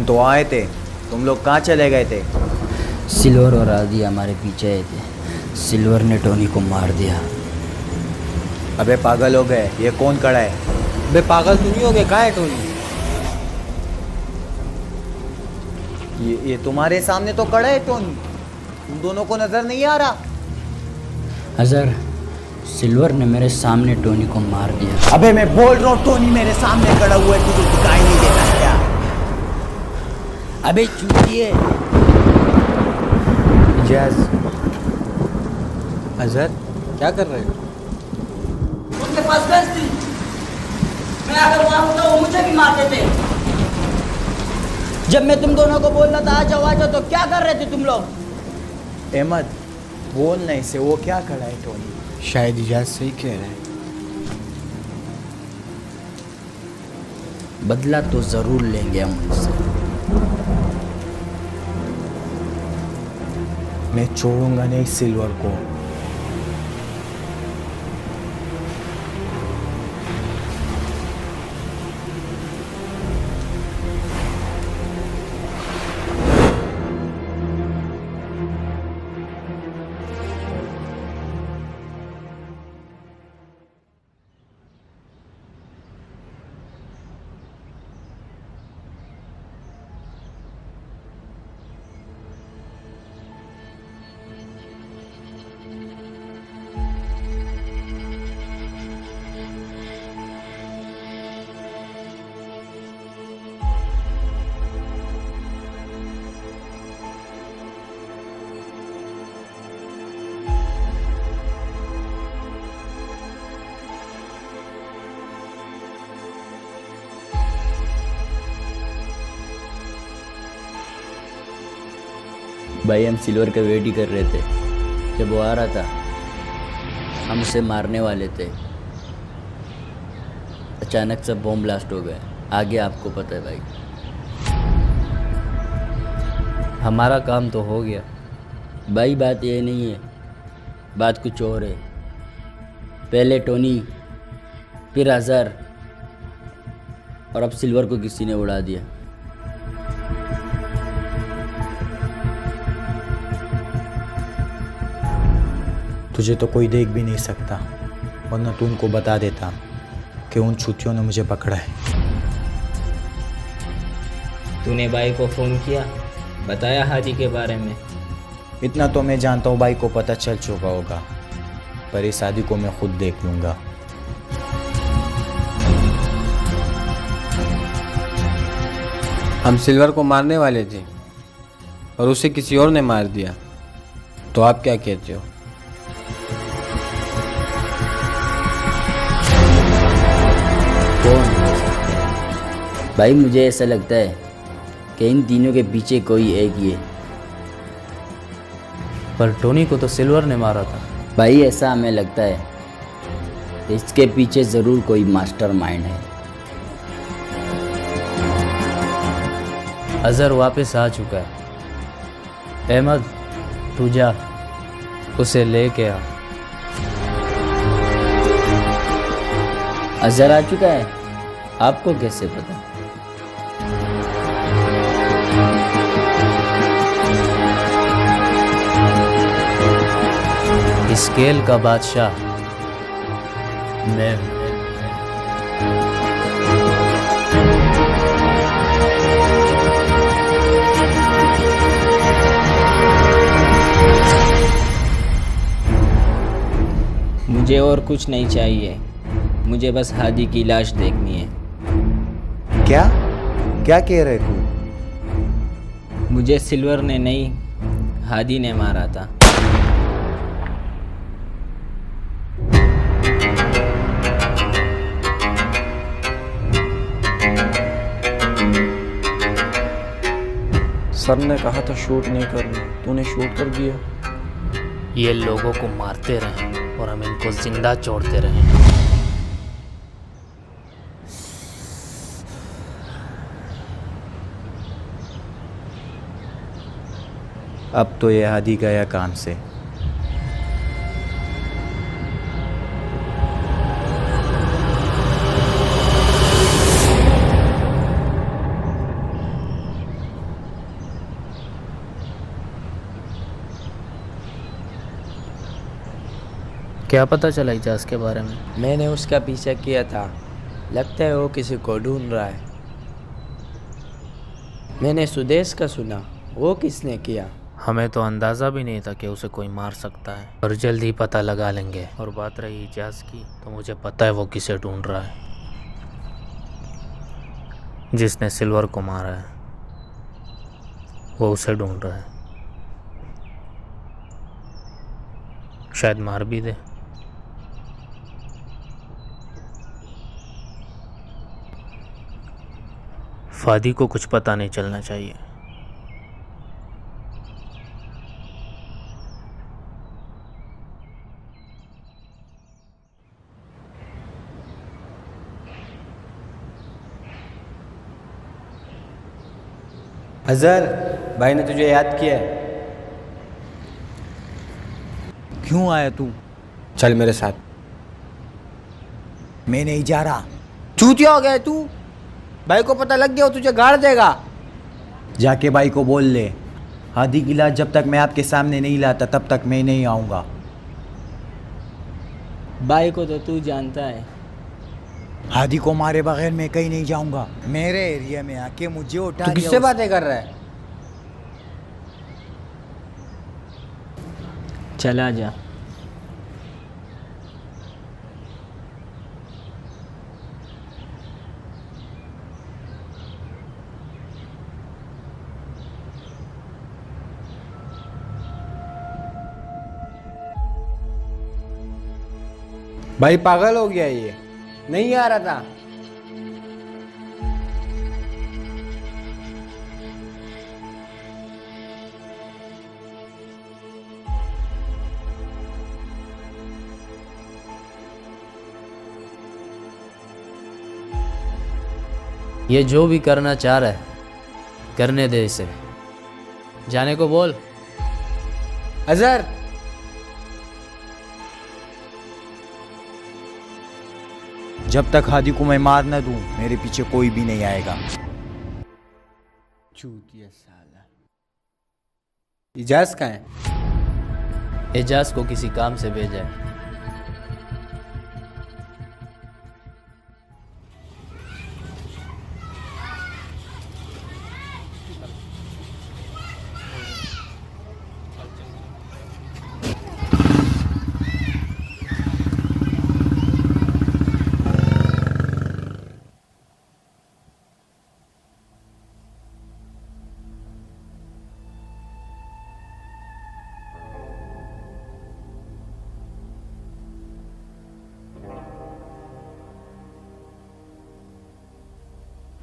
हम तो आए थे, तुम लोग कहाँ चले गए थे? सिल्वर और आदि हमारे पीछे आए थे। सिल्वर ने टोनी को मार दिया। अबे पागल हो गए, ये कौन खड़ा है? बे पागल तू नहीं हो गया? कहाँ है टोनी? ये तुम्हारे सामने तो खड़ा है टोनी, तुम दोनों को नजर नहीं आ रहा? अजहर, सिल्वर ने मेरे सामने टोनी को मार दिया। अबे मैं बोल रहा हूँ टोनी मेरे सामने खड़ा हुआ है, तुझे दिखाई नहीं देता क्या? अबे चूतिए। जैज, अजहर क्या कर रहे हो? उनके पास गन थी, मैं अगर वहां होता वो मुझे भी मारते थे। जब मैं तुम दोनों को बोल रहा था आ जाओ, तो क्या कर रहे थे तुम लोग? अहमद, बोलने से वो क्या खड़ा है टोनी? शायद इजाज सही कह रहे हैं। बदला तो जरूर लेंगे हम उनसे। मैं छोड़ूंगा नहीं सिल्वर को। भाई हम सिल्वर का वेट ही कर रहे थे। जब वो आ रहा था हम उसे मारने वाले थे, अचानक से बॉम्ब ब्लास्ट हो गए। आगे आपको पता है भाई। हमारा काम तो हो गया भाई, बात ये नहीं है, बात कुछ और है। पहले टोनी, फिर अजहर, और अब सिल्वर को किसी ने उड़ा दिया। तुझे तो कोई देख भी नहीं सकता, वरना तू उनको बता देता कि उन छुट्टियों ने मुझे पकड़ा है। तूने भाई को फ़ोन किया, बताया हादी के बारे में? इतना तो मैं जानता हूँ भाई को पता चल चुका होगा, पर इस शादी को मैं खुद देख लूँगा। हम सिल्वर को मारने वाले थे और उसे किसी और ने मार दिया, तो आप क्या कहते हो? कौन भाई? मुझे ऐसा लगता है कि इन तीनों के पीछे कोई एक ही है। पर टोनी को तो सिल्वर ने मारा था। भाई ऐसा हमें लगता है कि इसके पीछे ज़रूर कोई मास्टरमाइंड है। अजहर वापस आ चुका है। अहमद, तू जा, उसे लेके आ। अजहर आ चुका है? आपको कैसे पता? इस खेल का बादशाह मैं। मुझे और कुछ नहीं चाहिए, मुझे बस हादी की लाश देखनी है। क्या क्या कह रहे तू? मुझे सिल्वर ने नहीं, हादी ने मारा था। सर ने कहा था शूट नहीं करना, तूने शूट कर दिया। ये लोगों को मारते रहें और हम इनको जिंदा छोड़ते रहें। अब तो ये हादी गया काम से। क्या पता चला इजाज़ के बारे में? मैंने उसका पीछा किया था, लगता है वो किसी को ढूंढ रहा है। मैंने सुदेश का सुना, वो किसने किया? हमें तो अंदाज़ा भी नहीं था कि उसे कोई मार सकता है, और जल्द ही पता लगा लेंगे। और बात रही इजाज़ की, तो मुझे पता है वो किसे ढूंढ रहा है। जिसने सिल्वर को मारा है वो उसे ढूंढ रहा है। शायद मार भी दे। फादी को कुछ पता नहीं चलना चाहिए। अजहर भाई ने तुझे याद किया है। क्यों आया तू? चल मेरे साथ। मैं नहीं जा रहा। चूतिया हो गया है तू। भाई को पता लग गया वो तुझे गाड़ देगा। जाके भाई को बोल ले, हादी की लाश जब तक मैं आपके सामने नहीं लाता तब तक मैं नहीं आऊँगा। भाई को तो तू जानता है। हादी को मारे बगैर मैं कहीं नहीं जाऊँगा। मेरे एरिया में आके मुझे उठा तू लिया किससे बातें कर रहा है? चला जा। भाई पागल हो गया ये, नहीं आ रहा था। ये जो भी करना चाह रहा है करने दे इसे। जाने को बोल। अजहर जब तक हादी को मैं मार न दूं मेरे पीछे कोई भी नहीं आएगा। चूतिया साला। इजाज़ कहाँ है? एजाज को किसी काम से भेजा है।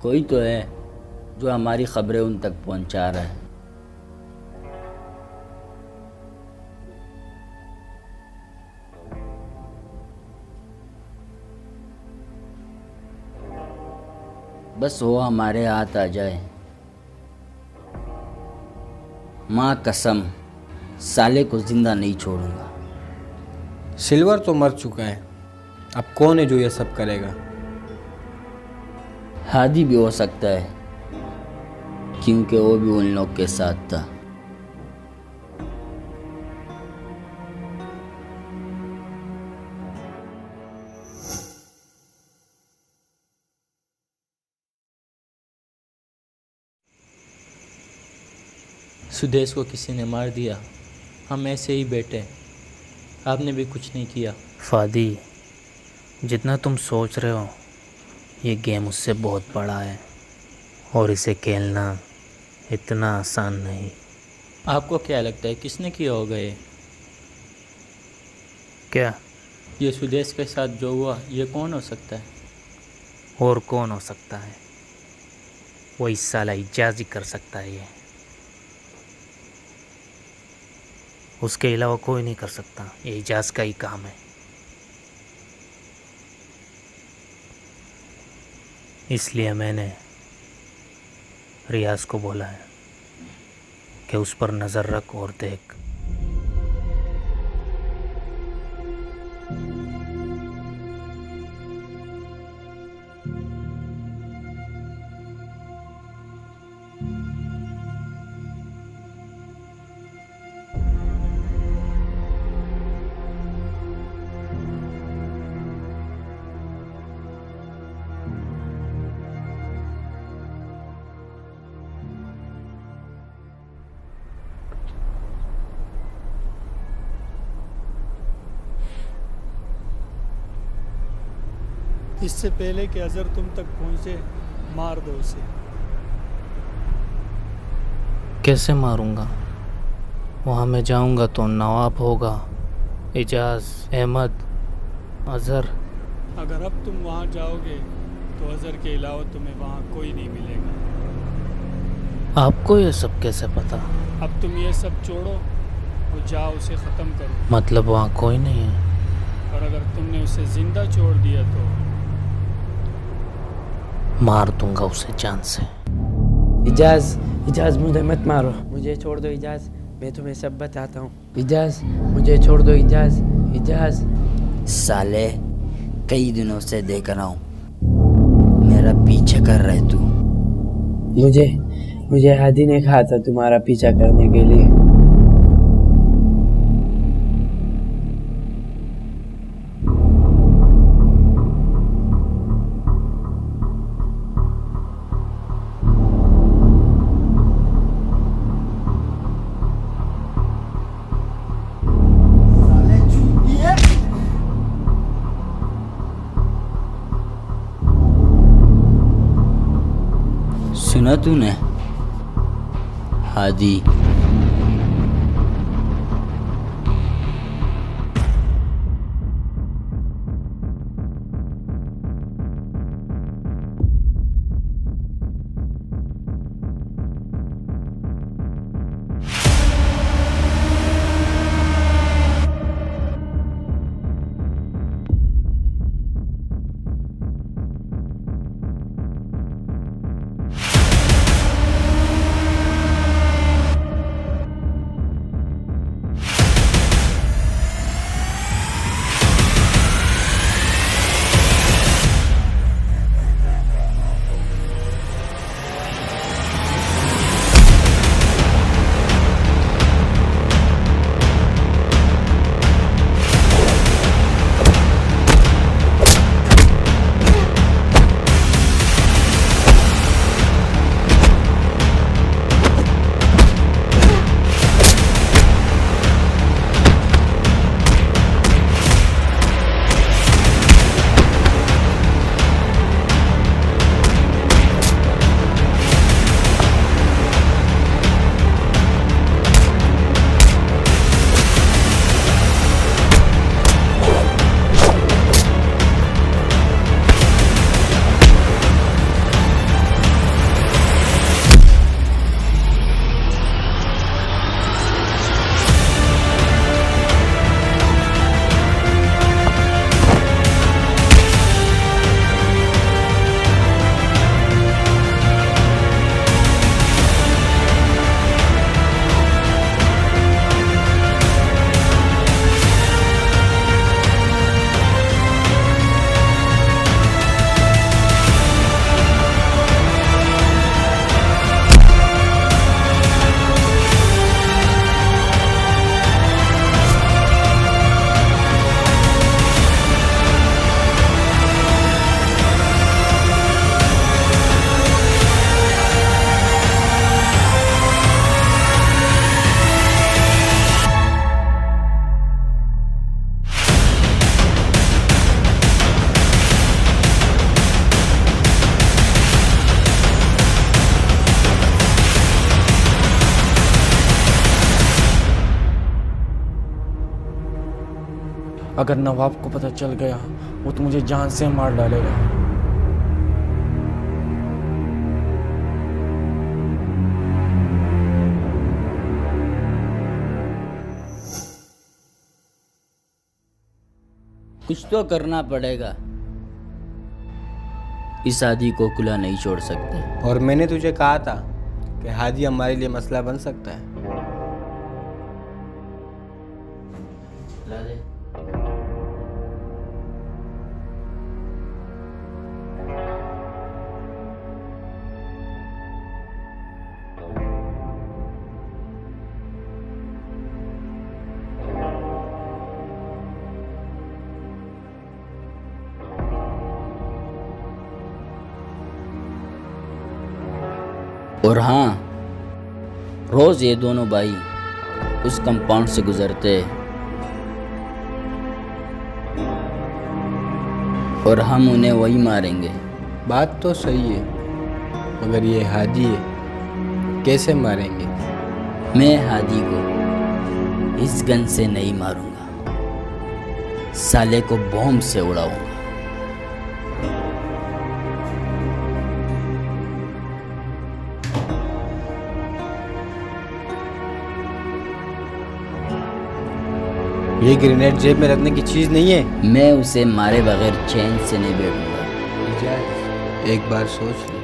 कोई तो है जो हमारी खबरें उन तक पहुंचा रहा है। बस वो हमारे हाथ आ जाए। माँ कसम, साले को जिंदा नहीं छोड़ूंगा। सिल्वर तो मर चुका है, अब कौन है जो ये सब करेगा? हादी भी हो सकता है, क्योंकि वो भी उन लोग के साथ था। सुदेश को किसी ने मार दिया, हम ऐसे ही बैठे, आपने भी कुछ नहीं किया। फादी, जितना तुम सोच रहे हो ये गेम उससे बहुत बड़ा है, और इसे खेलना इतना आसान नहीं। आपको क्या लगता है किसने किया होगा ये? क्या? ये सुदेश के साथ जो हुआ ये कौन हो सकता है? और कौन हो सकता है? वही साला इजाज़ ही कर सकता है ये। उसके अलावा कोई नहीं कर सकता, ये इजाज़ का ही काम है। इसलिए मैंने रियाज को बोला है कि उस पर नज़र रख और देख। इससे पहले कि अजहर तुम तक पहुंचे, मार दो उसे। कैसे मारूंगा? वहाँ मैं जाऊंगा तो नवाब होगा, इजाज़, अहमद, अजहर। अगर अब तुम वहां जाओगे तो अजहर के अलावा तुम्हें वहां कोई नहीं मिलेगा। आपको ये सब कैसे पता? अब तुम ये सब छोड़ो और जाओ उसे ख़त्म करो। मतलब वहाँ कोई नहीं है? और अगर तुमने उसे जिंदा छोड़ दिया तो मार दूंगा उसे जान से। इजाज़ मुझे मत मारो, मुझे छोड़ दो इजाज़, मैं तुम्हें सब बताता हूँ। इजाज़ मुझे छोड़ दो इजाज़। साले कई दिनों से देख रहा हूँ, मेरा पीछे कर रहे तू। मुझे हादी ने कहा था तुम्हारा पीछा करने के लिए। सुना तूने? हादी अगर नवाब को पता चल गया वो तो मुझे जान से मार डालेगा। कुछ तो करना पड़ेगा, इस हादी को खुला नहीं छोड़ सकते। और मैंने तुझे कहा था कि हादी हमारे लिए मसला बन सकता है। ला दे। और हाँ, रोज ये दोनों भाई उस कंपाउंड से गुजरते, और हम उन्हें वही मारेंगे। बात तो सही है, मगर ये हादी है, कैसे मारेंगे? मैं हादी को इस गन से नहीं मारूंगा, साले को बॉम्ब से उड़ाऊंगा। ये ग्रेनेड जेब में रखने की चीज़ नहीं है। मैं उसे मारे बगैर चैन से नहीं बैठूंगा। इजाज़, एक बार सोच ले।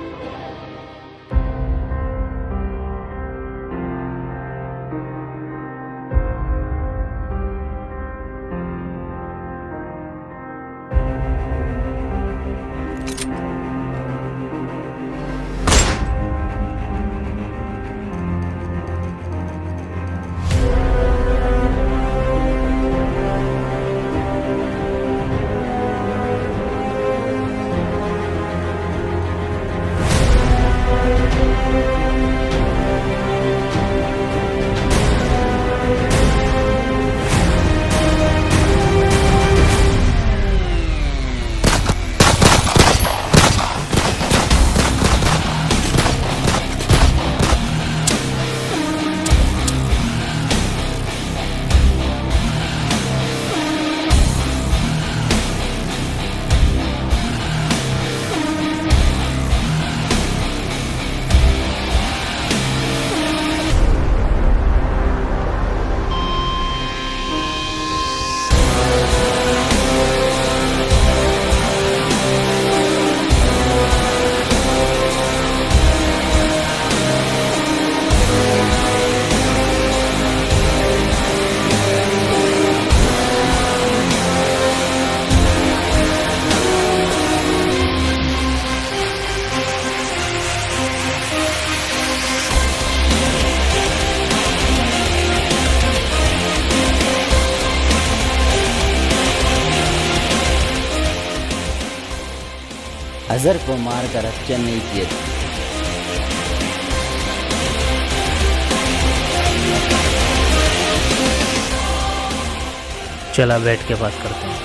अजहर को मारकर अच्छा नहीं किए थे। चला बैठ के बात करते हैं।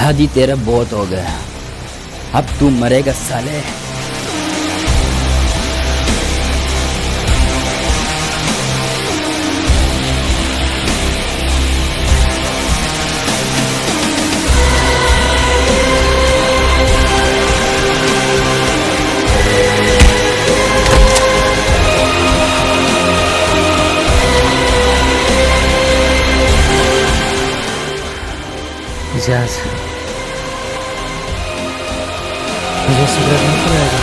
हादी तेरा बहुत हो गया, अब तू मरेगा साले। इजाज़, मुझे सिगरेट नहीं पिलाएगा?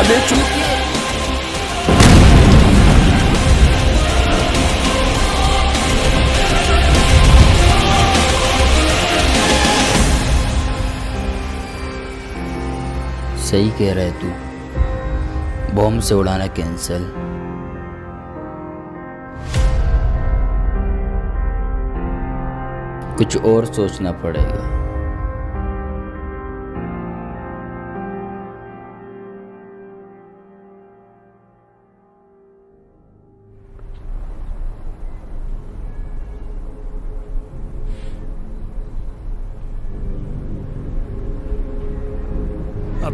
अबे चुप। सही कह रहे तू, बॉम्ब से उड़ाना कैंसल। कुछ और सोचना पड़ेगा।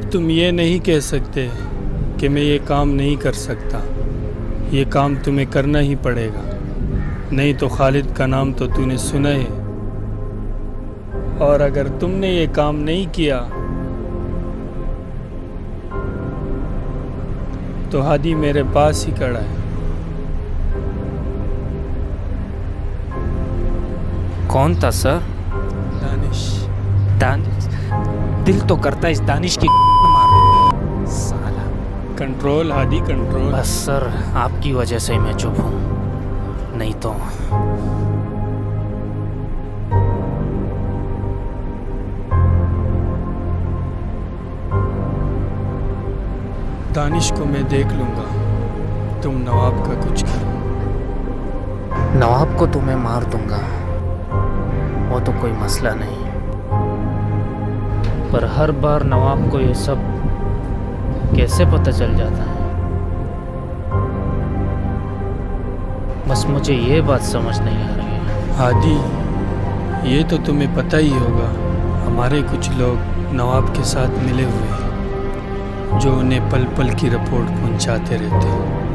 अब तुम ये नहीं कह सकते कि मैं ये काम नहीं कर सकता। ये काम तुम्हें करना ही पड़ेगा, नहीं तो खालिद का नाम तो तूने सुना है। और अगर तुमने ये काम नहीं किया तो हादी मेरे पास ही खड़ा है। कौन था सर? दानिश। दानिश? दिल तो करता है इस दानिश की मार साला। Control Hadi, control. बस सर, आपकी वजह से ही मैं चुप हूँ, नहीं तो दानिश को मैं देख लूँगा, तुम नवाब का कुछ करो। नवाब को तो मैं मार दूंगा, वो तो कोई मसला नहीं, पर हर बार नवाब को ये सब कैसे पता चल जाता है? बस मुझे ये बात समझ नहीं आ रही है। हादी, ये तो तुम्हें पता ही होगा, हमारे कुछ लोग नवाब के साथ मिले हुए हैं जो उन्हें पल पल की रिपोर्ट पहुंचाते रहते हैं।